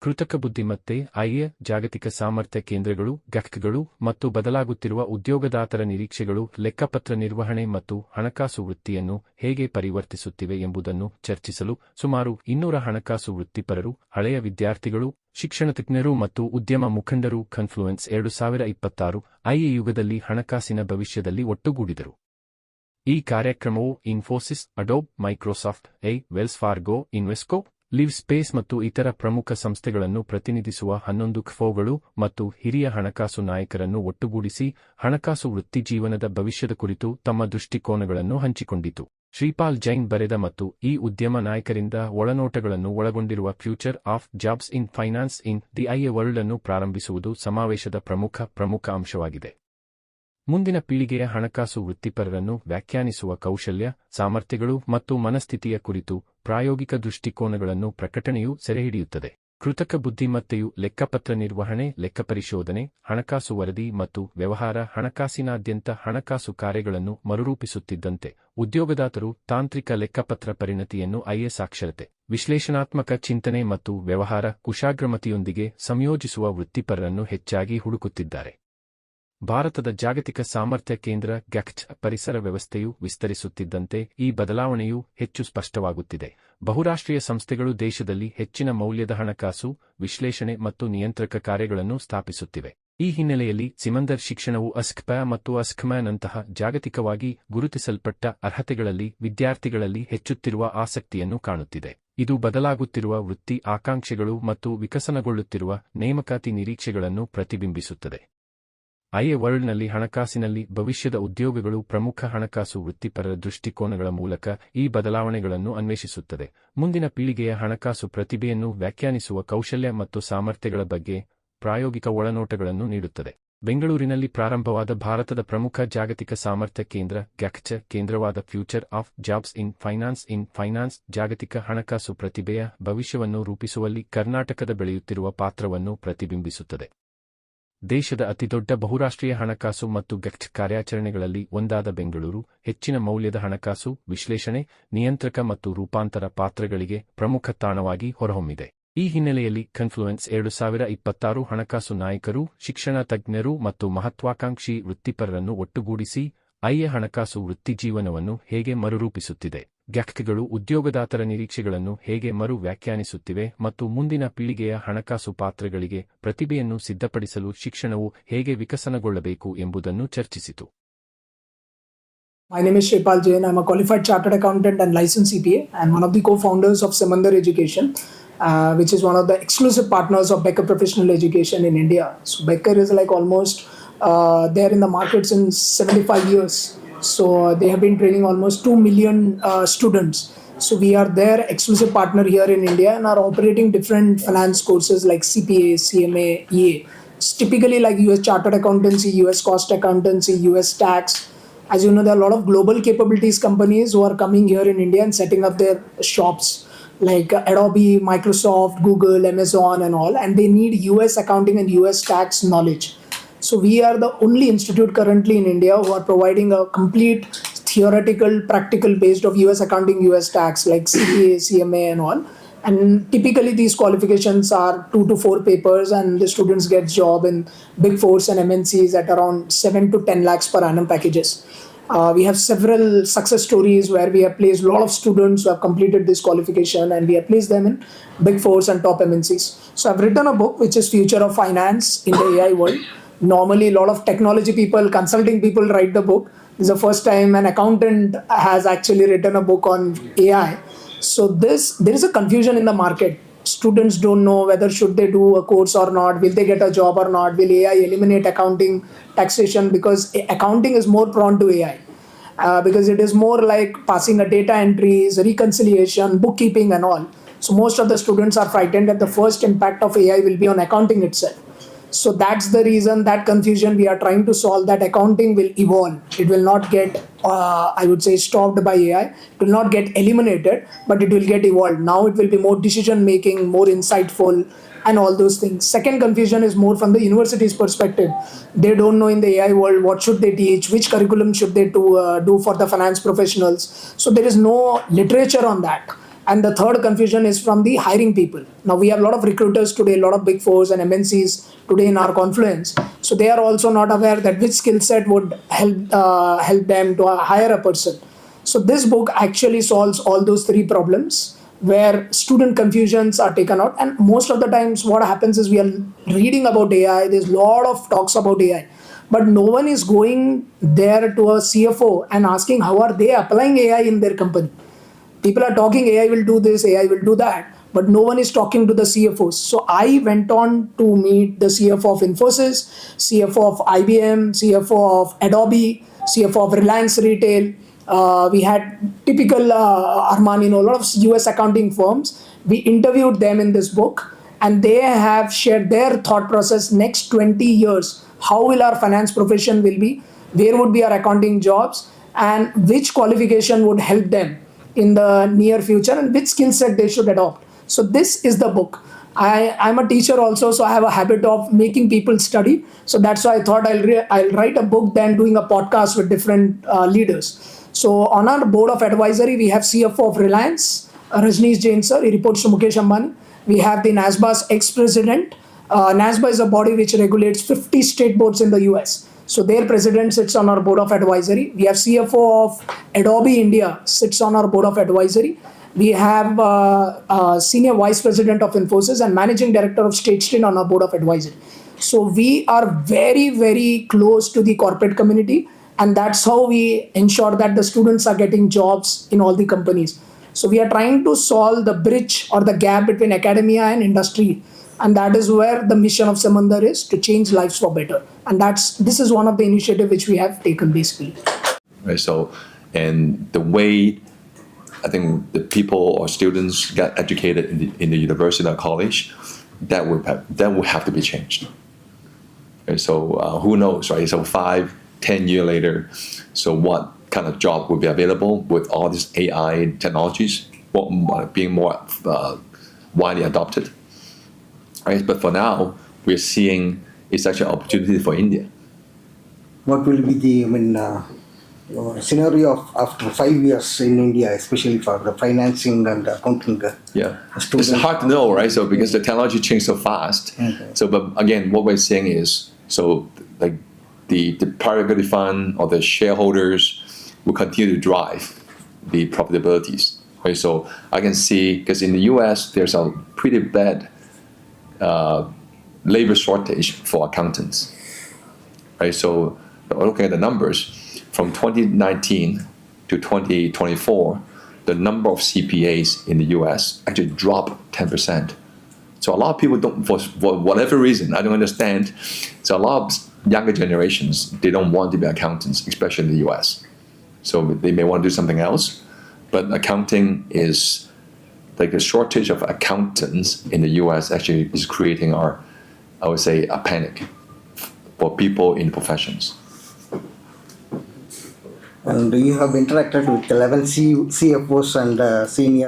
ಕೃತಕ ಬುದ್ಧಿಮತ್ತೆ ಐಎ ಜಾಗತಿಕ ಸಾಮರ್ಥ್ಯ ಕೇಂದ್ರಗಳು ಗಕ್ಗಳು ಮತ್ತು ಬದಲಾಗುತ್ತಿರುವ ಉದ್ಯೋಗದಾತರ ನಿರೀಕ್ಷೆಗಳು ಲೆಕ್ಕಪತ್ರ ನಿರ್ವಹಣೆ ಮತ್ತು ಹಣಕಾಸು ವೃತ್ತಿಯನ್ನು ಹೇಗೆ ಪರಿವರ್ತಿಸುತ್ತಿವೆ ಎಂಬುದನ್ನು ಚರ್ಚಿಸಲು ಸುಮಾರು 200 ಹಣಕಾಸು ವೃತ್ತಿಪರರು, ಹಳೆಯ ವಿದ್ಯಾರ್ಥಿಗಳು, ಶಿಕ್ಷಣ ತಜ್ಞರು ಮತ್ತು ಉದ್ಯಮ ಮುಖಂಡರು ಕನ್ಫ್ಲುಯೆನ್ಸ್ 2026 ಐಎ ಯುಗದಲ್ಲಿ ಹಣಕಾಸಿನ ಭವಿಷ್ಯದಲ್ಲಿ ಒಟ್ಟುಗೂಡಿದರು. ಈ ಕಾರ್ಯಕ್ರಮವು Infosys, Adobe, Microsoft, Wells Fargo, Invesco, Livspace ಮತ್ತು ಇತರ ಪ್ರಮುಖ ಸಂಸ್ಥೆಗಳನ್ನು ಪ್ರತಿನಿಧಿಸುವ 11 ಕ್ಫೋಗಳು ಮತ್ತು ಹಿರಿಯ ಹಣಕಾಸು ನಾಯಕರನ್ನು ಒಟ್ಟುಗೂಡಿಸಿ ಹಣಕಾಸು ವೃತ್ತಿಜೀವನದ ಭವಿಷ್ಯದ ಕುರಿತು ತಮ್ಮ ದೃಷ್ಟಿಕೋನಗಳನ್ನು ಹಂಚಿಕೊಂಡಿತು. ಶ್ರೀಪಾಲ್ ಜೈನ್ ಬರೆದ ಮತ್ತು ಈ ಉದ್ಯಮ ನಾಯಕರಿಂದ ಒಳನೋಟಗಳನ್ನು ಒಳಗೊಂಡಿರುವ future of jobs in finance in the IA world ಅನ್ನು ಪ್ರಾರಂಭಿಸುವುದು ಸಮಾವೇಶದ ಪ್ರಮುಖ ಅಂಶವಾಗಿದೆ. ಮುಂದಿನ ಪೀಳಿಗೆಯ ಹಣಕಾಸು ವೃತ್ತಿಪರರನ್ನು ವ್ಯಾಖ್ಯಾನಿಸುವ ಕೌಶಲ್ಯ, ಸಾಮರ್ಥ್ಯಗಳು ಮತ್ತು ಮನಸ್ಥಿತಿಯ ಕುರಿತು ಪ್ರಾಯೋಗಿಕ ದೃಷ್ಟಿಕೋನಗಳನ್ನು ಪ್ರಕಟಣೆಯು ಸೆರೆಹಿಡಿಯುತ್ತದೆ. ಕೃತಕ ಬುದ್ಧಿಮತ್ತೆಯು ಲೆಕ್ಕಪತ್ರ ನಿರ್ವಹಣೆ, ಲೆಕ್ಕಪರಿಶೋಧನೆ, ಹಣಕಾಸು ವರದಿ ಮತ್ತು ವ್ಯವಹಾರ ಹಣಕಾಸಿನಾದ್ಯಂತ ಹಣಕಾಸು ಕಾರ್ಯಗಳನ್ನು ಮರುರೂಪಿಸುತ್ತಿದ್ದಂತೆ ಉದ್ಯೋಗದಾತರು ತಾಂತ್ರಿಕ ಲೆಕ್ಕಪತ್ರ ಪರಿಣತಿಯನ್ನು ಐಎ ಸಾಕ್ಷರತೆ, ವಿಶ್ಲೇಷಣಾತ್ಮಕ ಚಿಂತನೆ ಮತ್ತು ವ್ಯವಹಾರ ಕುಶಾಗ್ರಮತಿಯೊಂದಿಗೆ ಸಂಯೋಜಿಸುವ ವೃತ್ತಿಪರರನ್ನು ಹೆಚ್ಚಾಗಿ ಹುಡುಕುತ್ತಿದ್ದಾರೆ. ಭಾರತದ ಜಾಗತಿಕ ಸಾಮರ್ಥ್ಯ ಕೇಂದ್ರ ಗಕ್ಚ್ ಪರಿಸರ ವ್ಯವಸ್ಥೆಯು ವಿಸ್ತರಿಸುತ್ತಿದ್ದಂತೆ ಈ ಬದಲಾವಣೆಯು ಹೆಚ್ಚು ಸ್ಪಷ್ಟವಾಗುತ್ತಿದೆ. ಬಹುರಾಷ್ಟ್ರೀಯ ಸಂಸ್ಥೆಗಳು ದೇಶದಲ್ಲಿ ಹೆಚ್ಚಿನ ಮೌಲ್ಯದ ಹಣಕಾಸು, ವಿಶ್ಲೇಷಣೆ ಮತ್ತು ನಿಯಂತ್ರಕ ಕಾರ್ಯಗಳನ್ನು ಸ್ಥಾಪಿಸುತ್ತಿವೆ. ಈ ಹಿನ್ನೆಲೆಯಲ್ಲಿ ಸಿಮಂದರ್ ಶಿಕ್ಷಣವು ಅಸ್ಕ್ಪ ಮತ್ತು ಅಸ್ಕ್ಮ್ಯಾನಂತಹ ಜಾಗತಿಕವಾಗಿ ಗುರುತಿಸಲ್ಪಟ್ಟ ಅರ್ಹತೆಗಳಲ್ಲಿ ವಿದ್ಯಾರ್ಥಿಗಳಲ್ಲಿ ಹೆಚ್ಚುತ್ತಿರುವ ಆಸಕ್ತಿಯನ್ನು ಕಾಣುತ್ತಿದೆ. ಇದು ಬದಲಾಗುತ್ತಿರುವ ವೃತ್ತಿ ಆಕಾಂಕ್ಷೆಗಳು ಮತ್ತು ವಿಕಸನಗೊಳ್ಳುತ್ತಿರುವ ನೇಮಕಾತಿ ನಿರೀಕ್ಷೆಗಳನ್ನು ಪ್ರತಿಬಿಂಬಿಸುತ್ತದೆ. ಐಎ ವರ್ಲ್ಡ್ನಲ್ಲಿ ಹಣಕಾಸಿನಲ್ಲಿ ಭವಿಷ್ಯದ ಉದ್ಯೋಗಗಳು ಪ್ರಮುಖ ಹಣಕಾಸು ವೃತ್ತಿಪರರ ದೃಷ್ಟಿಕೋನಗಳ ಮೂಲಕ ಈ ಬದಲಾವಣೆಗಳನ್ನು ಅನ್ವೇಷಿಸುತ್ತದೆ. ಮುಂದಿನ ಪೀಳಿಗೆಯ ಹಣಕಾಸು ಪ್ರತಿಭೆಯನ್ನು ವ್ಯಾಖ್ಯಾನಿಸುವ ಕೌಶಲ್ಯ ಮತ್ತು ಸಾಮರ್ಥ್ಯಗಳ ಬಗ್ಗೆ ಪ್ರಾಯೋಗಿಕ ಒಳನೋಟಗಳನ್ನು ನೀಡುತ್ತದೆ. ಬೆಂಗಳೂರಿನಲ್ಲಿ ಪ್ರಾರಂಭವಾದ ಭಾರತದ ಪ್ರಮುಖ ಜಾಗತಿಕ ಸಾಮರ್ಥ್ಯ ಕೇಂದ್ರ ಗಕ್ಚ್ ಕೇಂದ್ರವಾದ future of jobs in finance ಜಾಗತಿಕ ಹಣಕಾಸು ಪ್ರತಿಭೆಯ ಭವಿಷ್ಯವನ್ನು ರೂಪಿಸುವಲ್ಲಿ ಕರ್ನಾಟಕದ ಬೆಳೆಯುತ್ತಿರುವ ಪಾತ್ರವನ್ನು ಪ್ರತಿಬಿಂಬಿಸುತ್ತದೆ. ದೇಶದ ಅತಿದೊಡ್ಡ ಬಹುರಾಷ್ಟ್ರೀಯ ಹಣಕಾಸು ಮತ್ತು ಗಕ್ಚ್ ಕಾರ್ಯಾಚರಣೆಗಳಲ್ಲಿ ಒಂದಾದ ಬೆಂಗಳೂರು ಹೆಚ್ಚಿನ ಮೌಲ್ಯದ ಹಣಕಾಸು, ವಿಶ್ಲೇಷಣೆ, ನಿಯಂತ್ರಕ ಮತ್ತು ರೂಪಾಂತರ ಪಾತ್ರಗಳಿಗೆ ಪ್ರಮುಖ ತಾಣವಾಗಿ ಹೊರಹೊಮ್ಮಿದೆ. ಈ ಹಿನ್ನೆಲೆಯಲ್ಲಿ ಕನ್ಫ್ಲುಯೆನ್ಸ್ 2026 ಹಣಕಾಸು ನಾಯಕರು, ಶಿಕ್ಷಣ ತಜ್ಞರು ಮತ್ತು ಮಹತ್ವಾಕಾಂಕ್ಷಿ ವೃತ್ತಿಪರರನ್ನು ಒಟ್ಟುಗೂಡಿಸಿ ಐಎ ಹಣಕಾಸು ವೃತ್ತಿಜೀವನವನ್ನು ಹೇಗೆ ಮರುರೂಪಿಸುತ್ತಿದೆ, ಗಕ್ಗಳು ಉದ್ಯೋಗದಾತರ ನಿರೀಕ್ಷೆಗಳನ್ನು ಹೇಗೆ ಮರು ವ್ಯಾಖ್ಯಾನಿಸುತ್ತಿವೆ ಮತ್ತು ಮುಂದಿನ ಪೀಳಿಗೆಯ ಹಣಕಾಸು ಪಾತ್ರಗಳಿಗೆ ಪ್ರತಿಭೆಯನ್ನು ಸಿದ್ಧಪಡಿಸಲು ಶಿಕ್ಷಣವು ಹೇಗೆ ವಿಕಸನಗೊಳ್ಳಬೇಕು ಎಂಬುದನ್ನು ಚರ್ಚಿಸಿತು. My name is Shripal Jain. I'm a qualified chartered accountant and licensed CPA and one of the co-founders of Samandar Education, which is one of the exclusive partners of Becker Professional Education in India. So Becker is like almost there in the market since 75 years. So they have been training almost 2 million students. So we are their exclusive partner here in India and are operating different finance courses like CPA, CMA, EA. It's typically like US Chartered Accountancy, US Cost Accountancy, US Tax. As you know, there are a lot of global capabilities companies who are coming here in India and setting up their shops like Adobe, Microsoft, Google, Amazon and all. And they need US accounting and US tax knowledge. So we are the only institute currently in India who are providing a complete theoretical, practical based of US accounting, US tax like CPA, CMA and all. And typically these qualifications are 2 to 4 papers and the students get job in big fours and MNCs at around 7 to 10 lakhs per annum packages. We have several success stories where we have placed a lot of students who have completed this qualification and we have placed them in big fours and top MNCs. So I've written a book which is Future of Finance in the AI World. Normally a lot of technology people, consulting people write the book. This is the first time an accountant has actually written a book on AI. So there is a confusion in the market. Students don't know whether should they do a course or not, will they get a job or not, will AI eliminate accounting, taxation, because accounting is more prone to AI. Because it is more like passing a data entries, reconciliation, bookkeeping and all. So most of the students are frightened that the first impact of AI will be on accounting itself. So that's the reason, that confusion we are trying to solve, that accounting will evolve. It will not get, I would say, stopped by AI. It will not get eliminated, but it will get evolved. Now it will be more decision making, more insightful and all those things. Second confusion is more from the university's perspective. They don't know in the AI world what should they teach, which curriculum should they do for the finance professionals. So there is no literature on that. And the third confusion is from the hiring people. Now we have a lot of recruiters today, a lot of big fours and MNCs today in our confluence. So they are also not aware that which skill set would help them to hire a person. So this book actually solves all those three problems where student confusions are taken out. And most of the times what happens is we are reading about AI, there's a lot of talks about AI, but no one is going there to a CFO and asking how are they applying AI in their company. People are talking AI will do this, AI will do that, but no one is talking to the CFOs. So I went on to meet the CFO of Infosys, CFO of IBM, CFO of Adobe, CFO of Reliance Retail. We had typical Armani, a lot of US accounting firms. We interviewed them in this book, and they have shared their thought process next 20 years. How will our finance profession will be? Where would be our accounting jobs? And which qualification would help them in the near future, and which skill set they should adopt. So this is the book. I'm a teacher also, so I have a habit of making people study. So that's why I thought I'll write a book than doing a podcast with different leaders. So on our board of advisory, we have CFO of Reliance, Rajneesh Jain sir. He reports to Mukesh Ambani. We have the NASBA's ex-president. NASBA is a body which regulates 50 state boards in the US. So their president sits on our board of advisory. We have CFO of Adobe India sits on our board of advisory. We have senior vice president of Infosys and managing director of State Street on our board of advisory. So we are very, very close to the corporate community, and that's how we ensure that the students are getting jobs in all the companies. So we are trying to solve the bridge or the gap between academia and industry. And that is where the mission of Samandar is, to change lives for better. And this is one of the initiatives which we have taken basically. Right. So, and the way I think the people or students get educated in the university or college, that will have to be changed. Right. So who knows, right? So 5-10 years later, so what kind of job will be available with all these AI technologies being more widely adopted? Right? But for now, we're seeing it's actually an opportunity for India. What will be the scenario of after 5 years in India, especially for the financing and accounting? Yeah, it's hard to know, right? So because the technology changed so fast. Okay. So, but again, what we're saying is, so like the private equity fund or the shareholders will continue to drive the profitabilities. Right? So I can see, because in the US, there's a pretty bad labor shortage for accountants, right? So looking at the numbers, from 2019 to 2024, the number of CPAs in the US actually dropped 10%. So a lot of people don't, for whatever reason, I don't understand. So a lot of younger generations, they don't want to be accountants, especially in the US. So they may want to do something else, but accounting is, like the shortage of accountants in the US actually is creating I would say, a panic for people in professions. And you have interacted with 11 CFOs and senior